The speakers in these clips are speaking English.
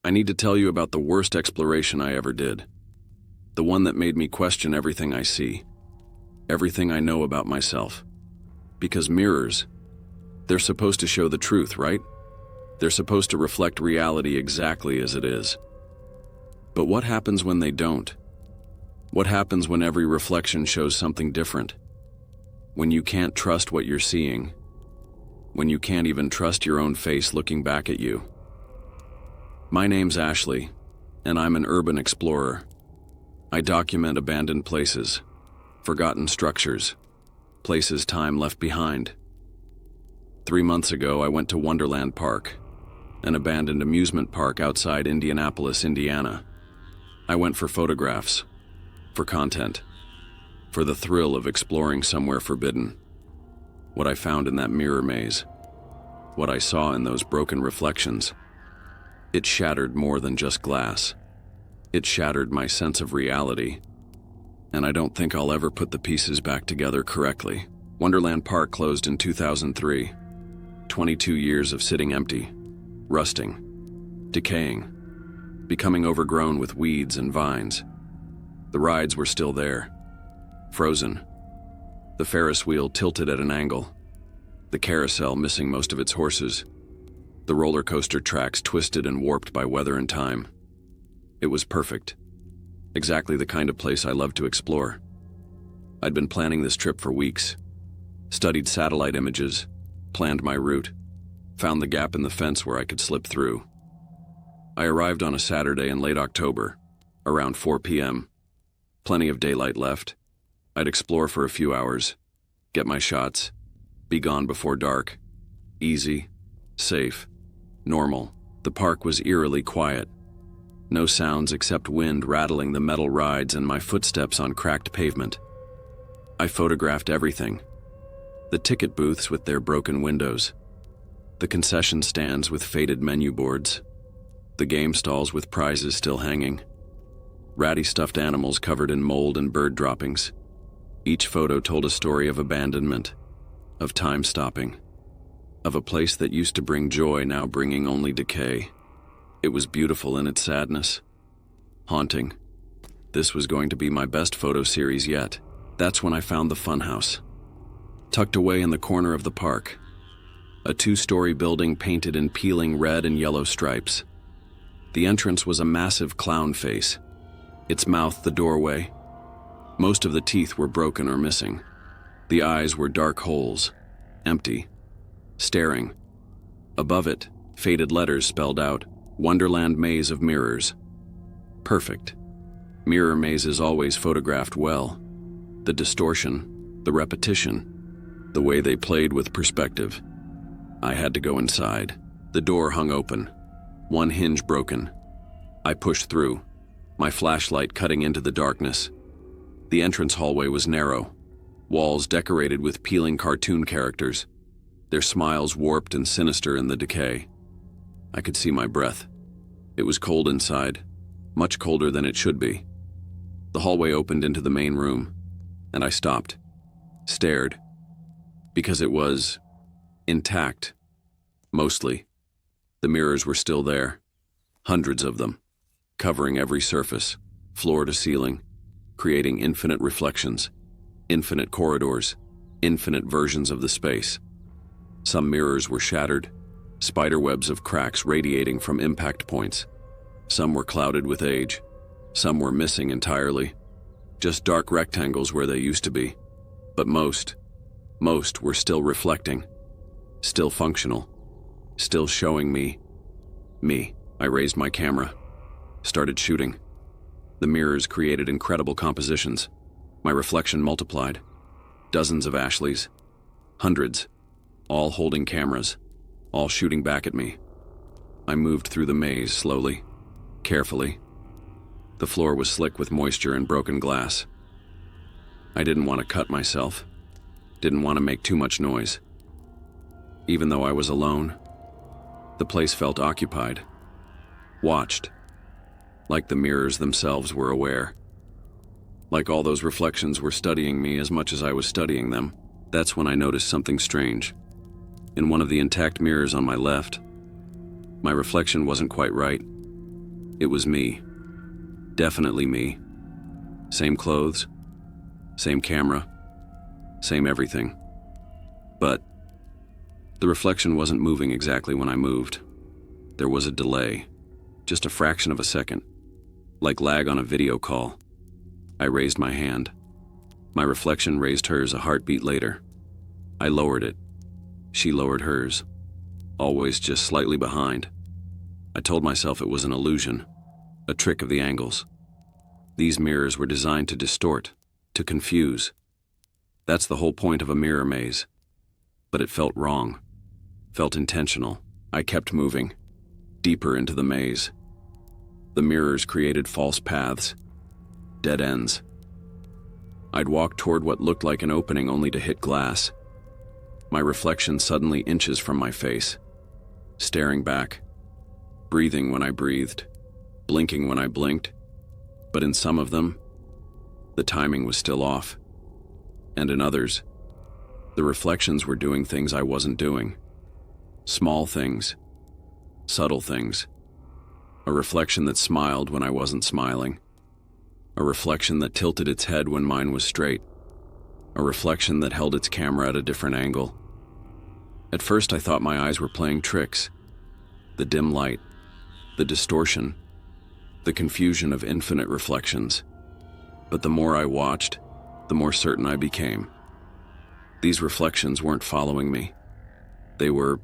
I need to tell you about the worst exploration I ever did. The one that made me question everything I see, everything I know about myself. Because mirrors, they're supposed to show the truth, right? They're supposed to reflect reality exactly as it is. But what happens when they don't? What happens when every reflection shows something different? When you can't trust what you're seeing? When you can't even trust your own face looking back at you? My name's Ashley, and I'm an urban explorer. I document abandoned places, forgotten structures, places time left behind. 3 months ago, I went to Wonderland Park, an abandoned amusement park outside Indianapolis, Indiana. I went for photographs, for content, for the thrill of exploring somewhere forbidden. What I found in that mirror maze, what I saw in those broken reflections, it shattered more than just glass. It shattered my sense of reality, and I don't think I'll ever put the pieces back together correctly. Wonderland Park closed in 2003. 22 years of sitting empty, rusting, decaying, becoming overgrown with weeds and vines. The rides were still there, frozen. The Ferris wheel tilted at an angle, the carousel missing most of its horses, the roller coaster tracks twisted and warped by weather and time. It was perfect, exactly the kind of place I love to explore. I'd been planning this trip for weeks, studied satellite images, planned my route, found the gap in the fence where I could slip through. I arrived on a Saturday in late October, around 4 p.m. Plenty of daylight left. I'd explore for a few hours, get my shots, be gone before dark. Easy, safe, normal. The park was eerily quiet. No sounds except wind rattling the metal rides and my footsteps on cracked pavement. I photographed everything. The ticket booths with their broken windows, the concession stands with faded menu boards, the game stalls with prizes still hanging, ratty stuffed animals covered in mold and bird droppings. Each photo told a story of abandonment, of time stopping, of a place that used to bring joy now bringing only decay. It was beautiful in its sadness, haunting. This was going to be my best photo series yet. That's when I found the funhouse. Tucked away in the corner of the park, a 2-story building painted in peeling red and yellow stripes. The entrance was a massive clown face, its mouth the doorway. Most of the teeth were broken or missing. The eyes were dark holes, empty, staring. Above it, faded letters spelled out, Wonderland Maze of Mirrors. Perfect. Mirror mazes always photographed well. The distortion, the repetition, the way they played with perspective. I had to go inside. The door hung open, one hinge broken. I pushed through, my flashlight cutting into the darkness. The entrance hallway was narrow, walls decorated with peeling cartoon characters, their smiles warped and sinister in the decay. I could see my breath. It was cold inside, much colder than it should be. The hallway opened into the main room, and I stopped, stared, because it was intact, mostly. The mirrors were still there, hundreds of them, covering every surface, floor to ceiling, creating infinite reflections, infinite corridors, infinite versions of the space. Some mirrors were shattered, spiderwebs of cracks radiating from impact points. Some were clouded with age, some were missing entirely, just dark rectangles where they used to be. But most were still reflecting, still functional, still showing me. I raised my camera, started shooting. The mirrors created incredible compositions. My reflection multiplied. Dozens of Ashleys, hundreds, all holding cameras, all shooting back at me. I moved through the maze slowly, carefully. The floor was slick with moisture and broken glass. I didn't want to cut myself, didn't want to make too much noise. Even though I was alone, the place felt occupied, watched, like the mirrors themselves were aware. Like all those reflections were studying me as much as I was studying them. That's when I noticed something strange. In one of the intact mirrors on my left, my reflection wasn't quite right. It was me. Definitely me. Same clothes, same camera, same everything. But the reflection wasn't moving exactly when I moved. There was a delay, just a fraction of a second, like lag on a video call. I raised my hand. My reflection raised hers a heartbeat later. I lowered it. She lowered hers, always just slightly behind. I told myself it was an illusion, a trick of the angles. These mirrors were designed to distort, to confuse. That's the whole point of a mirror maze. But it felt wrong, felt intentional. I kept moving, deeper into the maze. The mirrors created false paths, dead ends. I'd walk toward what looked like an opening only to hit glass. My reflection suddenly inches from my face, staring back, breathing when I breathed, blinking when I blinked. But in some of them, the timing was still off. And in others, the reflections were doing things I wasn't doing. Small things, subtle things. A reflection that smiled when I wasn't smiling. A reflection that tilted its head when mine was straight. A reflection that held its camera at a different angle. At first I thought my eyes were playing tricks. The dim light, the distortion, the confusion of infinite reflections. But the more I watched, the more certain I became. These reflections weren't following me. They were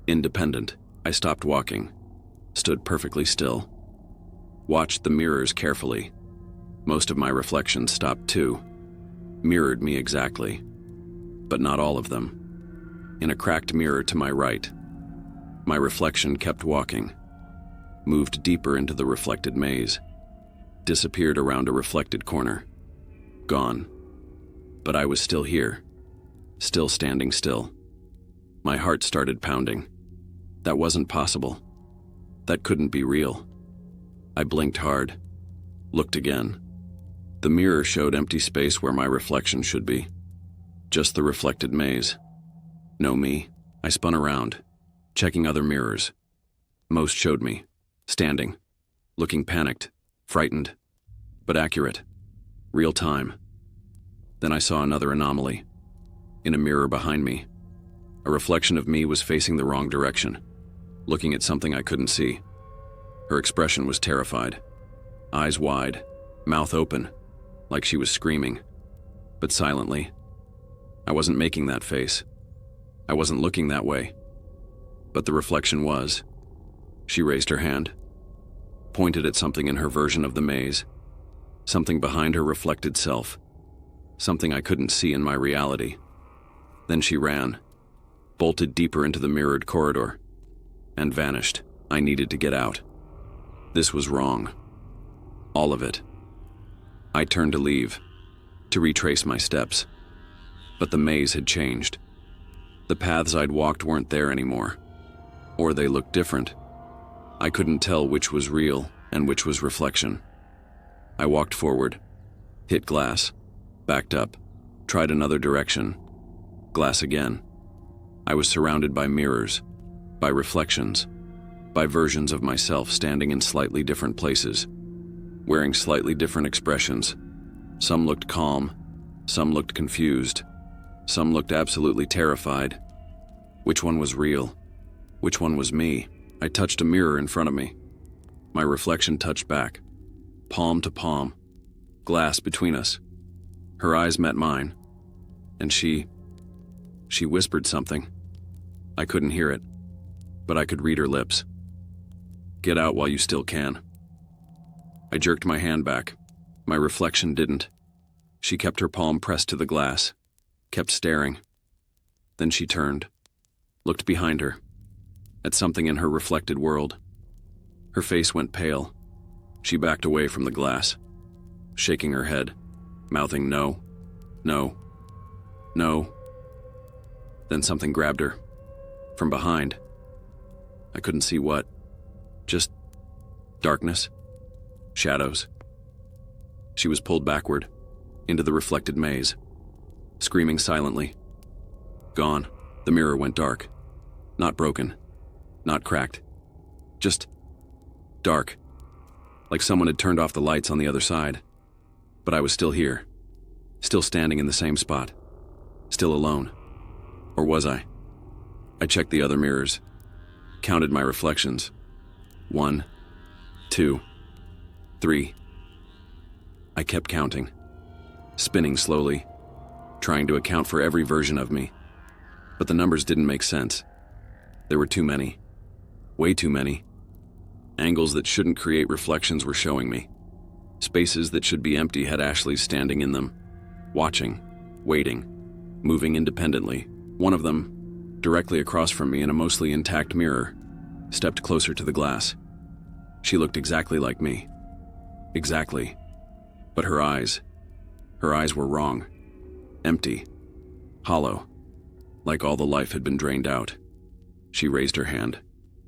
independent. I stopped walking, stood perfectly still, watched the mirrors carefully. Most of my reflections stopped too, mirrored me exactly, but not all of them. In a cracked mirror to my right, my reflection kept walking, moved deeper into the reflected maze, disappeared around a reflected corner, gone. But I was still here, still standing still. My heart started pounding. That wasn't possible. That couldn't be real. I blinked hard, looked again. The mirror showed empty space where my reflection should be. Just the reflected maze. No me. I spun around, checking other mirrors. Most showed me, standing, looking panicked, frightened, but accurate. Real time. Then I saw another anomaly. In a mirror behind me, a reflection of me was facing the wrong direction, looking at something I couldn't see. Her expression was terrified. Eyes wide, mouth open, like she was screaming, but silently. I wasn't making that face. I wasn't looking that way. But the reflection was. She raised her hand, pointed at something in her version of the maze, something behind her reflected self, something I couldn't see in my reality. Then she ran, bolted deeper into the mirrored corridor, and vanished. I needed to get out. This was wrong. All of it. I turned to leave, to retrace my steps. But the maze had changed. The paths I'd walked weren't there anymore. Or they looked different. I couldn't tell which was real and which was reflection. I walked forward, hit glass, backed up, tried another direction, glass again. I was surrounded by mirrors, by reflections, by versions of myself standing in slightly different places, wearing slightly different expressions. Some looked calm, some looked confused, some looked absolutely terrified. Which one was real? Which one was me? I touched a mirror in front of me. My reflection touched back, palm to palm, glass between us. Her eyes met mine, and she whispered something. I couldn't hear it, but I could read her lips. Get out while you still can. I jerked my hand back. My reflection didn't. She kept her palm pressed to the glass, kept staring. Then she turned, looked behind her, at something in her reflected world. Her face went pale. She backed away from the glass, shaking her head, mouthing no, no, no. Then something grabbed her, from behind. I couldn't see what. Just darkness, shadows. She was pulled backward, into the reflected maze, screaming silently. Gone. The mirror went dark. Not broken, not cracked. Just dark. like someone had turned off the lights on the other side. But I was still here, still standing in the same spot, still alone. Or was I? I checked the other mirrors, counted my reflections. 1, 2, 3. I kept counting, spinning slowly, trying to account for every version of me. But the numbers didn't make sense. There were too many. Way too many. Angles that shouldn't create reflections were showing me. Spaces that should be empty had Ashley's standing in them, watching, waiting, moving independently. One of them, directly across from me in a mostly intact mirror, stepped closer to the glass. She looked exactly like me. Exactly. But her eyes were wrong. Empty. Hollow. Like all the life had been drained out. She raised her hand,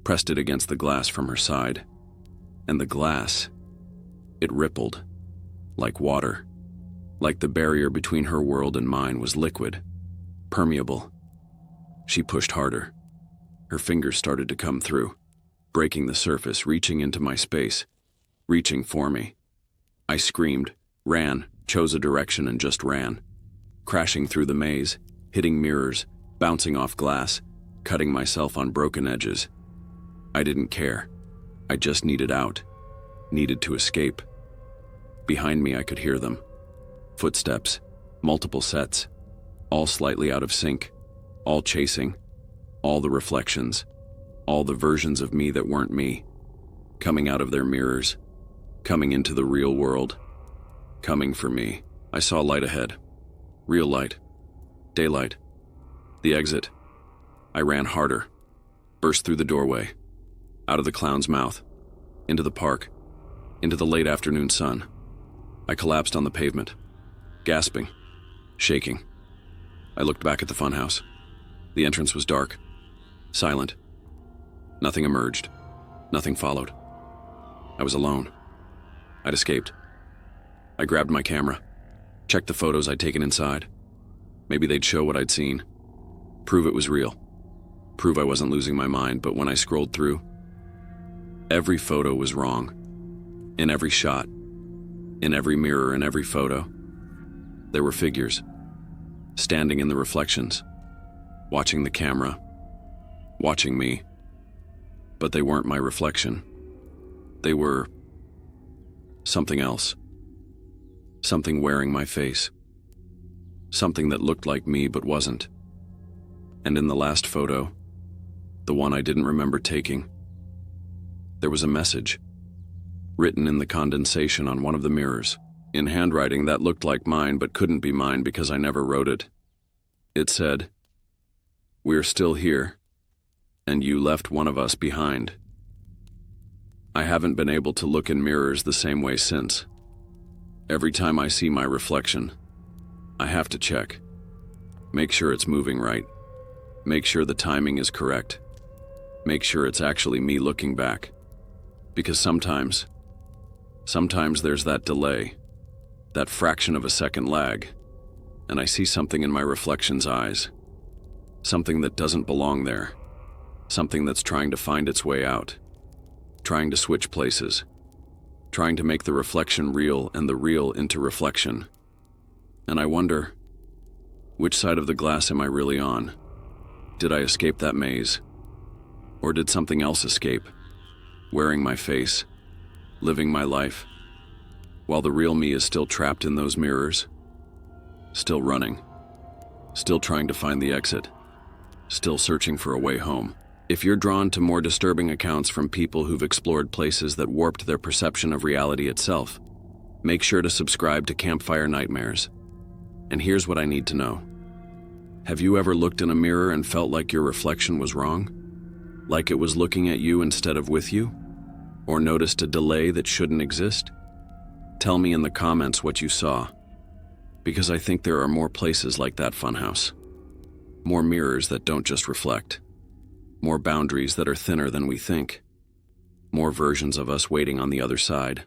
pressed it against the glass from her side. And the glass, it rippled. Like water. Like the barrier between her world and mine was liquid. Permeable. She pushed harder. Her fingers started to come through, breaking the surface, reaching into my space, reaching for me. I screamed, ran, chose a direction and just ran. Crashing through the maze, hitting mirrors, bouncing off glass, cutting myself on broken edges. I didn't care. I just needed out. Needed to escape. Behind me I could hear them. Footsteps, multiple sets, all slightly out of sync, all chasing, all the reflections, all the versions of me that weren't me, coming out of their mirrors, coming into the real world, coming for me. I saw light ahead. Real light. Daylight. The exit. I ran harder, burst through the doorway, out of the clown's mouth, into the park, into the late afternoon sun. I collapsed on the pavement, gasping, shaking. I looked back at the funhouse. The entrance was dark, silent. Nothing emerged. Nothing followed. I was alone. I'd escaped. I grabbed my camera, checked the photos I'd taken inside. Maybe they'd show what I'd seen. Prove it was real. Prove I wasn't losing my mind, but when I scrolled through, every photo was wrong. In every shot, in every mirror, in every photo, there were figures, standing in the reflections, watching the camera, watching me. But they weren't my reflection. They were something else. Something wearing my face. Something that looked like me but wasn't. And in the last photo, the one I didn't remember taking, there was a message, written in the condensation on one of the mirrors, in handwriting that looked like mine but couldn't be mine because I never wrote it. It said, "We're still here, and you left one of us behind." I haven't been able to look in mirrors the same way since. Every time I see my reflection, I have to check. Make sure it's moving right. Make sure the timing is correct. Make sure it's actually me looking back. Because sometimes there's that delay, that fraction of a second lag, and I see something in my reflection's eyes. Something that doesn't belong there. Something that's trying to find its way out. Trying to switch places. Trying to make the reflection real and the real into reflection. And I wonder, which side of the glass am I really on? Did I escape that maze? Or did something else escape? Wearing my face, living my life, while the real me is still trapped in those mirrors, still running, still trying to find the exit, still searching for a way home. If you're drawn to more disturbing accounts from people who've explored places that warped their perception of reality itself, make sure to subscribe to Campfire Nightmares. And here's what I need to know. Have you ever looked in a mirror and felt like your reflection was wrong? Like it was looking at you instead of with you? Or noticed a delay that shouldn't exist? Tell me in the comments what you saw, because I think there are more places like that funhouse. More mirrors that don't just reflect. More boundaries that are thinner than we think. More versions of us waiting on the other side.